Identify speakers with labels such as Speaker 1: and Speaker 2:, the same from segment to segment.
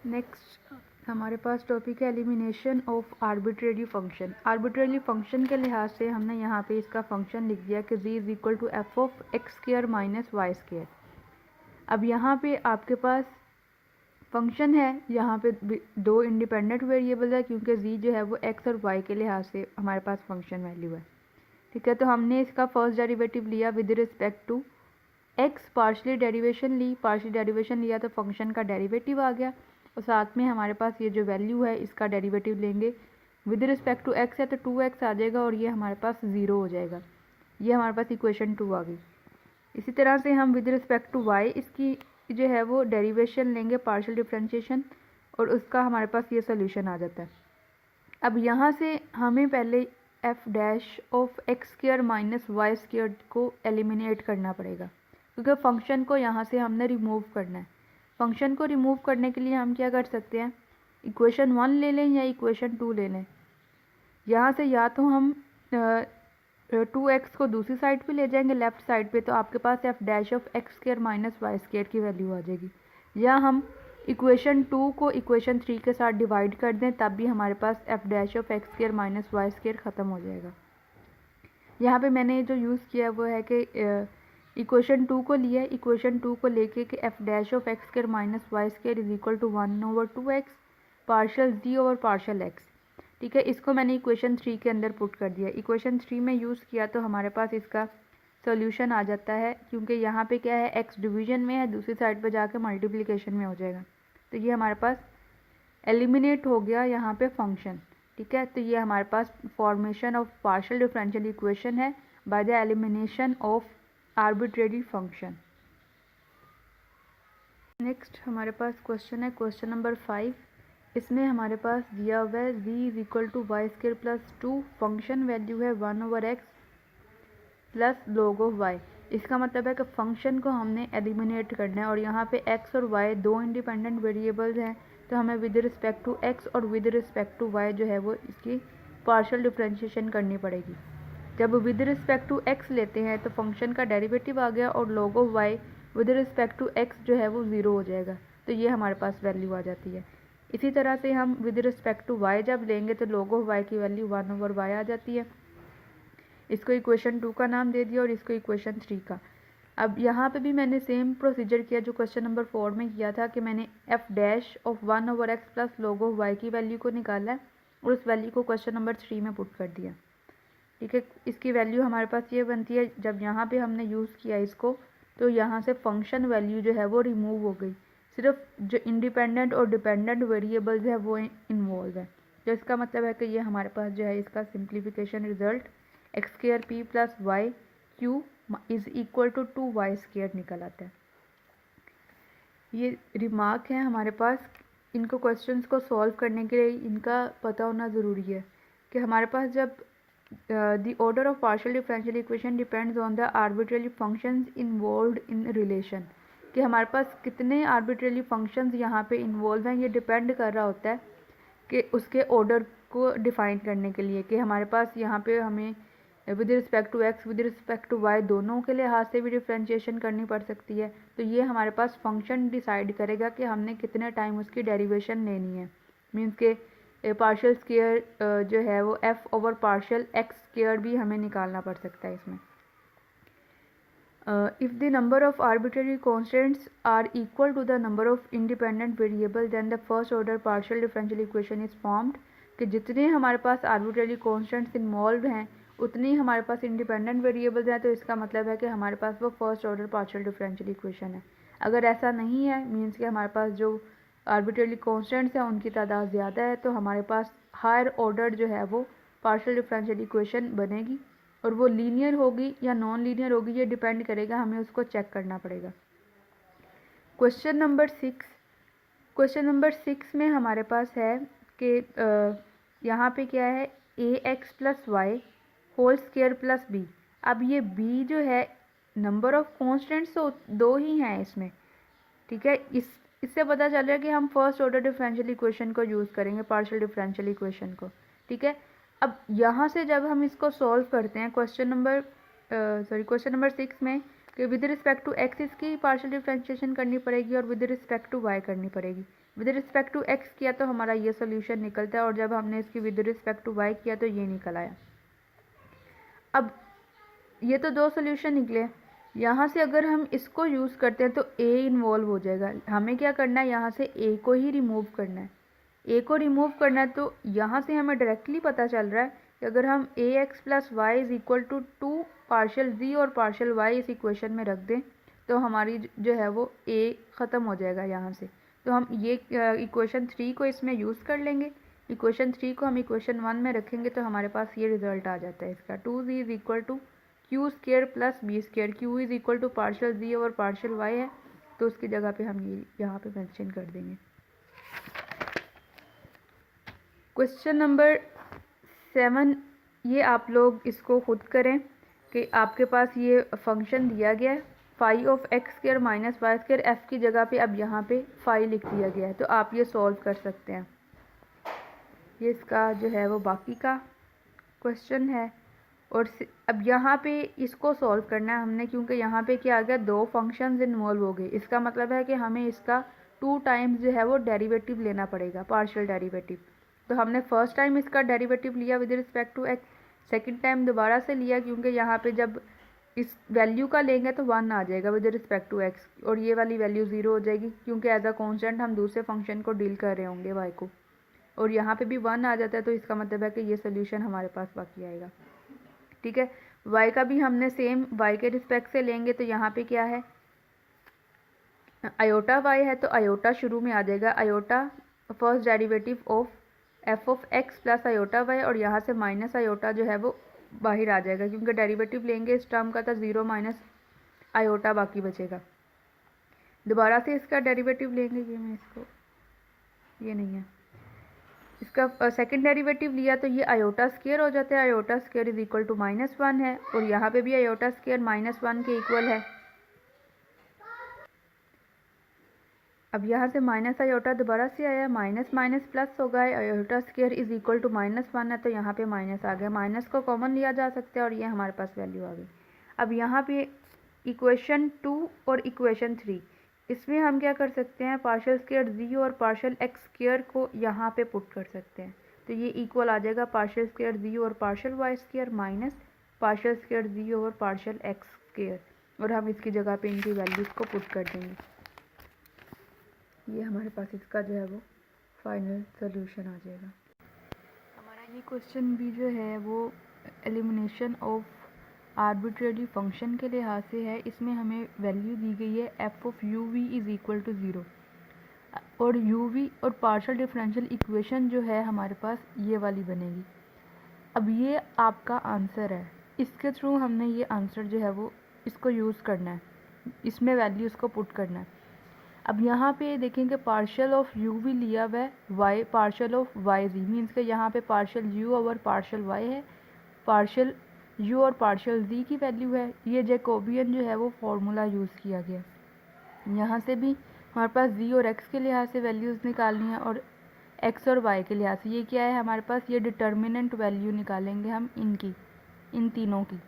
Speaker 1: Next हमारे पास topic है elimination of arbitrary function. Arbitrary function के लिहाज से हमने यहाँ पे इसका फंक्शन लिख दिया कि z is equal to F of x square minus Y square. अब यहाँ पे आपके पास फंक्शन है, यहाँ पे दो इंडिपेंडेंट वेरिएबल है क्योंकि z जो है वो x और y के लिहाज से हमारे पास फंक्शन वैल्यू है। ठीक है, तो हमने इसका फर्स्ट डेरिवेटिव लिया with respect to x, partially derivation ली, पार्शली डेरिवेशन लिया तो फंक्शन का डेरिवेटिव आ गया और साथ में हमारे पास ये जो वैल्यू है इसका डेरिवेटिव लेंगे विद रिस्पेक्ट टू x है तो 2x आ जाएगा और ये हमारे पास 0 हो जाएगा। ये हमारे पास इक्वेशन 2 आ गई। इसी तरह से हम विद रिस्पेक्ट टू y इसकी जो है वो डेरिवेशन लेंगे पार्शियल डिफरेंशिएशन और उसका हमारे पास ये सोल्यूशन आ जाता है। अब यहाँ से हमें पहले F dash of x square minus Y square को एलिमिनेट करना पड़ेगा क्योंकि फंक्शन को यहाँ से हमने रिमूव करना है। फंक्शन को रिमूव करने के लिए हम क्या कर सकते हैं, इक्वेशन 1 ले लें या इक्वेशन 2 ले लें। यहाँ से या तो हम 2x को दूसरी साइड पे ले जाएंगे लेफ़्ट साइड पे, तो आपके पास f dash of x square minus Y square की वैल्यू आ जाएगी, या हम इक्वेशन 2 को इक्वेशन 3 के साथ डिवाइड कर दें तब भी हमारे पास f dash of x square minus Y square ख़त्म हो जाएगा। यहाँ पे मैंने जो यूज़ किया है वो है कि इक्वेशन 2 को लिया है, इक्वेशन 2 को लेके कि F dash of x square minus Y square is equal to 1/2x partial z over partial x। ठीक है, इसको मैंने इक्वेशन 3 के अंदर पुट कर दिया। इक्वेशन 3 में यूज़ किया तो हमारे पास इसका सॉल्यूशन आ जाता है क्योंकि यहाँ पे क्या है x डिवीजन में है, दूसरी साइड पे जाके मल्टीप्लिकेशन में हो जाएगा। तो ये हमारे पास एलिमिनेट हो गया यहाँ पे फंक्शन। ठीक है, तो ये हमारे पास formation of partial differential equation है by the elimination of arbitrary function. Next हमारे पास क्वेश्चन है क्वेश्चन नंबर 5। इसमें हमारे पास दिया हुआ है z is equal to y square plus 2, function value है 1/x plus log of y। इसका मतलब है कि फंक्शन को हमने एलिमिनेट करना है और यहाँ पे x और y दो इंडिपेंडेंट वेरिएबल्स हैं, तो हमें विद रिस्पेक्ट टू x और विद रिस्पेक्ट टू y जो है वो इसकी पार्शियल डिफरेंशिएशन करनी पड़ेगी। जब विद रिस्पेक्ट टू x लेते हैं तो फंक्शन का डेरिवेटिव आ गया और log of y with respect to x जो है वो 0 हो जाएगा, तो ये हमारे पास वैल्यू आ जाती है। इसी तरह से हम विद रिस्पेक्ट टू y जब लेंगे तो log ऑफ y की वैल्यू 1/y आ जाती है। इसको इक्वेशन 2 का नाम दे दिया और इसको इक्वेशन 3 का। अब यहाँ पे भी मैंने सेम प्रोसीजर किया जो क्वेश्चन नंबर 4 में किया था कि मैंने F dash of 1/x plus log of y की वैल्यू को निकाला है और उस वैल्यू को क्वेश्चन नंबर 3 में पुट कर दिया। ठीक है, इसकी वैल्यू हमारे पास ये बनती है, जब यहाँ पे हमने यूज़ किया इसको तो यहाँ से फंक्शन वैल्यू जो है वो रिमूव हो गई, सिर्फ जो इंडिपेंडेंट और डिपेंडेंट वेरिएबल्स है वो इन्वॉल्व है। तो इसका मतलब है कि ये हमारे पास जो है इसका simplification result X square P plus Y Q is equal to 2y square निकल आता है। ये रिमार्क है हमारे पास, इनको क्वेश्चंस को सॉल्व करने के लिए इनका पता होना ज़रूरी है कि हमारे पास जब the order of partial differential equation depends on the arbitrary functions involved in relation, कि हमारे पास कितने आर्बिट्रेरी फंक्शंस यहाँ पे इन्वॉल्व हैं, ये डिपेंड कर रहा होता है कि उसके ऑर्डर को डिफ़ाइन करने के लिए, कि हमारे पास यहाँ पे हमें with respect to X with respect to Y दोनों के लिहाज से भी डिफ्रेंशिएशन करनी पड़ सकती है। तो ये हमारे पास फंक्शन डिसाइड करेगा कि हमने कितने टाइम उसकी डेरिवेशन लेनी है। मीन्स के पार्शियल स्क्वायर जो है वो F over partial X square भी हमें निकालना पड़ सकता है इसमें। If the number of arbitrary constants are equal to the number of independent variable then the first order partial differential equation is formed, कि जितने हमारे पास आर्बिट्रेरी कॉन्स्टेंट्स इन्वॉल्व हैं उतनी हमारे पास इंडिपेंडेंट वेरिएबल्स हैं, तो इसका मतलब है कि हमारे पास वो first order partial differential equation है। अगर ऐसा नहीं है, मीन्स कि हमारे पास जो आर्बिट्रेरी कॉन्स्टेंट्स हैं उनकी तादाद ज़्यादा है, तो हमारे पास हायर ऑर्डर जो है वो पार्शियल डिफरेंशियल इक्वेशन बनेगी और वो लीनियर होगी या नॉन लीनियर होगी, ये डिपेंड करेगा, हमें उसको चेक करना पड़ेगा। क्वेश्चन नंबर 6 में हमारे पास है कि यहाँ पे क्या है ax plus Y whole square plus B. अब ये b जो है नंबर ऑफ कॉन्स्टेंट्स तो दो ही हैं इसमें। ठीक है, इससे पता चल रहा है कि हम फर्स्ट ऑर्डर डिफरेंशियल इक्वेशन को यूज़ करेंगे, पार्शियल डिफरेंशियल इक्वेशन को। ठीक है, अब यहाँ से जब हम इसको सॉल्व करते हैं क्वेश्चन नंबर 6 में कि विद रिस्पेक्ट टू एक्स इसकी पार्शियल डिफरेंशिएशन करनी पड़ेगी और विद रिस्पेक्ट टू वाई करनी पड़ेगी। विद रिस्पेक्ट टू एक्स किया तो हमारा ये सोल्यूशन निकलता है, और जब हमने इसकी विद रिस्पेक्ट टू वाई किया तो ये निकल आया। अब ये तो दो सोल्यूशन निकले। यहाँ से अगर हम इसको यूज़ करते हैं तो ए इन्वॉल्व हो जाएगा। हमें क्या करना है, यहाँ से ए को ही रिमूव करना है। ए को रिमूव करना है तो यहाँ से हमें डायरेक्टली पता चल रहा है कि अगर हम a x plus y is equal to 2 partial z और पार्शियल वाई इस इक्वेशन में रख दें तो हमारी जो है वो ए ख़त्म हो जाएगा यहाँ से। तो हम ये इक्वेशन 3 को इसमें यूज़ कर लेंगे। इक्वेशन 3 को हम इक्वेशन 1 में रखेंगे तो हमारे पास ये रिज़ल्ट आ जाता है इसका, 2z is equal to q square plus b square. Q is equal to partial z और पार्शियल वाई है तो उसकी जगह पे हम ये यहाँ पे मेंशन कर देंगे। क्वेश्चन नंबर 7, ये आप लोग इसको खुद करें कि आपके पास ये फंक्शन दिया गया है phi of x square minus Y square, F की जगह पे अब यहाँ पे फाई लिख दिया गया है, तो आप ये सॉल्व कर सकते हैं। ये इसका जो है वो बाकी का क्वेश्चन है। और अब यहाँ पे इसको सॉल्व करना है हमने, क्योंकि यहाँ पे क्या आ गया, दो फंक्शंस इन्वॉल्व हो गए। इसका मतलब है कि हमें इसका 2 टाइम्स जो है वो डेरिवेटिव लेना पड़ेगा, पार्शियल डेरिवेटिव। तो हमने फर्स्ट टाइम इसका डेरिवेटिव लिया with respect to X, second time दोबारा से लिया क्योंकि यहाँ पे जब इस वैल्यू का लेंगे तो 1 आ जाएगा विद रिस्पेक्ट टू एक्स, और ये वाली वैल्यू 0 हो जाएगी क्योंकि एज अ कॉन्स्टेंट हम दूसरे फंक्शन को डील कर रहे होंगे वाई को, और यहाँ पे भी 1 आ जाता है तो इसका मतलब है कि ये सोल्यूशन हमारे पास बाकी आएगा। ठीक है, y का भी हमने सेम y के रिस्पेक्ट से लेंगे तो यहाँ पे क्या है, आयोटा y है तो आयोटा शुरू में आ जाएगा, iota first derivative of F of X plus iota y, और यहाँ से माइनस आयोटा जो है वो बाहर आ जाएगा क्योंकि डेरिवेटिव लेंगे इस टर्म का तो 0 माइनस आयोटा बाकी बचेगा। दोबारा से इसका डेरिवेटिव लेंगे, ये मैं इसको, ये नहीं है, इसका सेकंड डेरिवेटिव लिया तो ये आयोटा स्क्वायर हो जाता है, iota square is equal to -1 है, और यहाँ पे भी आयोटा स्क्वायर -1 के इक्वल है। अब यहाँ से माइनस आयोटा दोबारा से आया, माइनस माइनस प्लस होगा, iota square is equal to -1 है तो यहाँ पे माइनस आ गया, माइनस को कॉमन लिया जा सकता है और ये हमारे पास वैल्यू आ गई। अब यहाँ पे इक्वेशन 2 और इक्वेशन 3, इसमें हम क्या कर सकते हैं, पार्शियल स्क्वायर जी और पार्शियल एक्स स्क्वायर को यहाँ पे पुट कर सकते हैं, तो ये इक्वल आ जाएगा पार्शियल स्क्वायर जी और partial y square minus partial square z और पार्शियल एक्स स्क्वायर, और हम इसकी जगह पे इनकी वैल्यूज़ को पुट कर देंगे। ये हमारे पास इसका जो है वो फाइनल सोल्यूशन आ जाएगा। हमारा ये क्वेश्चन भी जो है वो एलिमिनेशन ऑफ आर्बिट्रेरी फंक्शन के लिहाज से है। इसमें हमें वैल्यू दी गई है F of U V is equal to 0, और यू वी और पार्शियल डिफरेंशियल इक्वेशन जो है हमारे पास ये वाली बनेगी। अब ये आपका आंसर है, इसके थ्रू हमने ये आंसर जो है वो इसको यूज़ करना है, इसमें वैल्यूज़ को पुट करना है। अब यहाँ पे देखेंगे पार्शियल ऑफ यू भी लिया हुआ है Y, partial of Y Z means के यहाँ पे partial U over partial Y है, पार्शियल यू और पार्शियल जी की वैल्यू है। ये जैकोबियन जो है वो फार्मूला यूज़ किया गया। यहाँ से भी हमारे पास जी और एक्स के लिहाज से वैल्यूज़ निकालनी है और एक्स और वाई के लिहाज से ये क्या है हमारे पास, ये डिटर्मिनेंट वैल्यू निकालेंगे हम इनकी, इन तीनों की।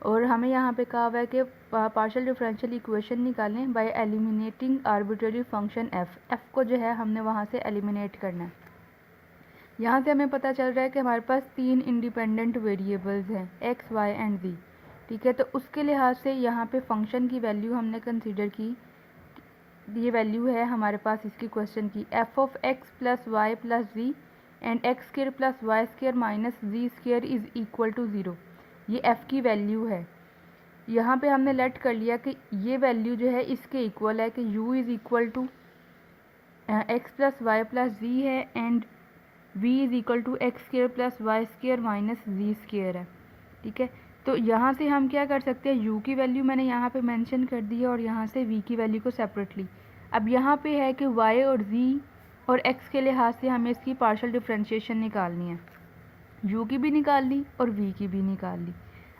Speaker 1: और हमें यहाँ पे कहा हुआ है कि पार्शियल डिफरेंशियल इक्वेशन निकालें bye eliminating arbitrary function F. F को जो है हमने वहाँ से एलिमिनेट करना है। यहाँ से हमें पता चल रहा है कि हमारे पास 3 इंडिपेंडेंट वेरिएबल्स हैं एक्स वाई एंड जी। ठीक है, तो उसके लिहाज से यहाँ पे फंक्शन की वैल्यू हमने कंसीडर की, ये वैल्यू है हमारे पास इसकी क्वेश्चन की, F of X plus Y plus Z and X square plus Y square minus ji square is equal to 0। ये f की वैल्यू है। यहाँ पे हमने लेट कर लिया कि ये वैल्यू जो है इसके इक्वल है कि u is equal to x plus Y plus z है and v is equal to x square plus Y square minus ji square है। ठीक है, तो यहाँ से हम क्या कर सकते हैं, u की वैल्यू मैंने यहाँ पे मेंशन कर दी है और यहाँ से v की वैल्यू को सेपरेटली। अब यहाँ पे है कि y और z और x के लिहाज से हमें इसकी पार्शियल डिफ्रेंशिएशन निकालनी है, u की भी निकाल ली और v की भी निकाल ली।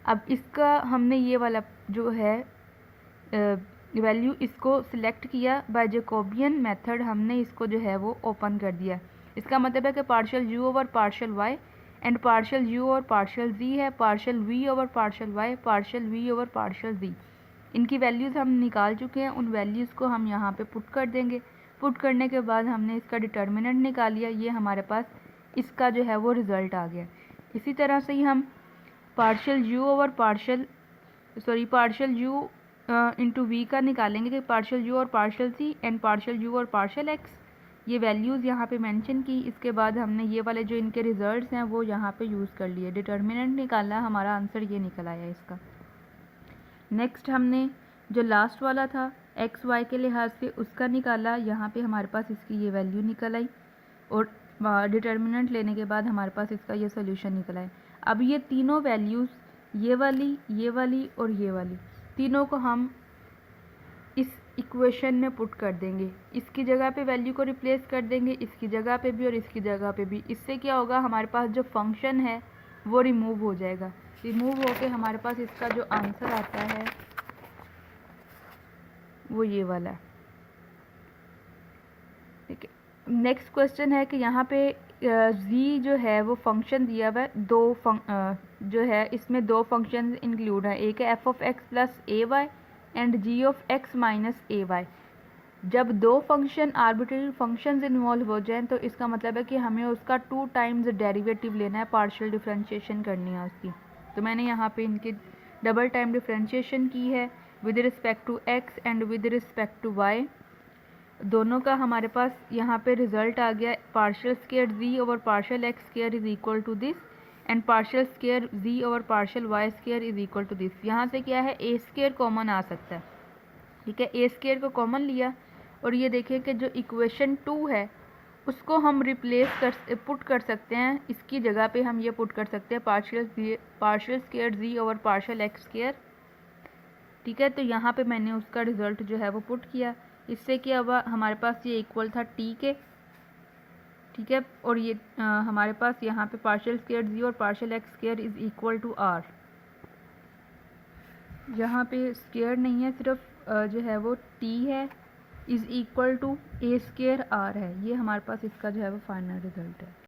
Speaker 1: अब इसका हमने ये वाला जो है वैल्यू इसको सिलेक्ट किया बाय जैकोबियन मेथड, हमने इसको जो है वो ओपन कर दिया। इसका मतलब है कि partial u over partial y and partial u over partial z है, partial v over partial y, partial v over partial z। इनकी वैल्यूज़ हम निकाल चुके हैं, उन वैल्यूज़ को हम यहाँ पे पुट कर देंगे। पुट करने के बाद हमने इसका डिटर्मिनेंट निकाल लिया, ये हमारे पास इसका जो है वो रिज़ल्ट आ गया। इसी तरह से ही हम पार्शियल यू इंटू वी का निकालेंगे कि पार्शियल यू और partial C and partial U और पार्शियल एक्स, ये वैल्यूज़ यहाँ पे मेंशन की। इसके बाद हमने ये वाले जो इनके रिजल्ट्स हैं वो यहाँ पे यूज़ कर लिए, डिटर्मिनेंट निकाला, हमारा आंसर ये निकल आया इसका। नेक्स्ट हमने जो लास्ट वाला था एक्स वाई के लिहाज से उसका निकाला, यहाँ पे हमारे पास इसकी ये वैल्यू निकल आई और डिटर्मिनेंट लेने के बाद हमारे पास इसका ये सोल्यूशन निकल आया। अब ये तीनों वैल्यूज़, ये वाली और ये वाली, तीनों को हम इस इक्वेशन में पुट कर देंगे। इसकी जगह पे वैल्यू को रिप्लेस कर देंगे, इसकी जगह पे भी और इसकी जगह पे भी। इससे क्या होगा, हमारे पास जो फंक्शन है वो रिमूव हो जाएगा। रिमूव होके हमारे पास इसका जो आंसर आता है वो ये वाला है। ठीक है, नेक्स्ट क्वेश्चन है कि यहाँ पे z जो है वो फंक्शन दिया हुआ है, जो है इसमें दो फंक्शन इंक्लूड है, एक है f of x plus A Y and g of x minus A Y. जब दो फंक्शन आर्बिट्रेरी फंक्शंस इन्वॉल्व हो जाएं तो इसका मतलब है कि हमें उसका 2 टाइम्स डेरिवेटिव लेना है, पार्शियल डिफरेंशिएशन करनी है उसकी। तो मैंने यहाँ पे इनकी डबल टाइम डिफरेंशिएशन की है with respect to x and with respect to y। दोनों का हमारे पास यहाँ पे रिजल्ट आ गया, partial square z over partial x square is equal to this and partial square z over partial y square is equal to this. यहाँ से क्या है, a स्क्वायर कॉमन आ सकता है। ठीक है, a स्क्वायर को कॉमन लिया और ये देखिए कि जो इक्वेशन 2 है उसको हम पुट कर सकते हैं, इसकी जगह पे हम ये पुट कर सकते हैं partial square z over partial x square. ठीक है, तो यहाँ पे मैंने उसका रिजल्ट जो है वो पुट किया। इससे क्या हुआ, हमारे पास ये इक्वल था t के। ठीक है, और ये हमारे पास यहाँ पे पार्शियल स्क्वायर z और partial x square is equal to r। यहाँ पे स्क्वायर नहीं है, सिर्फ जो है वो t है, is equal to a square r है। ये हमारे पास इसका जो है वो फाइनल रिजल्ट है।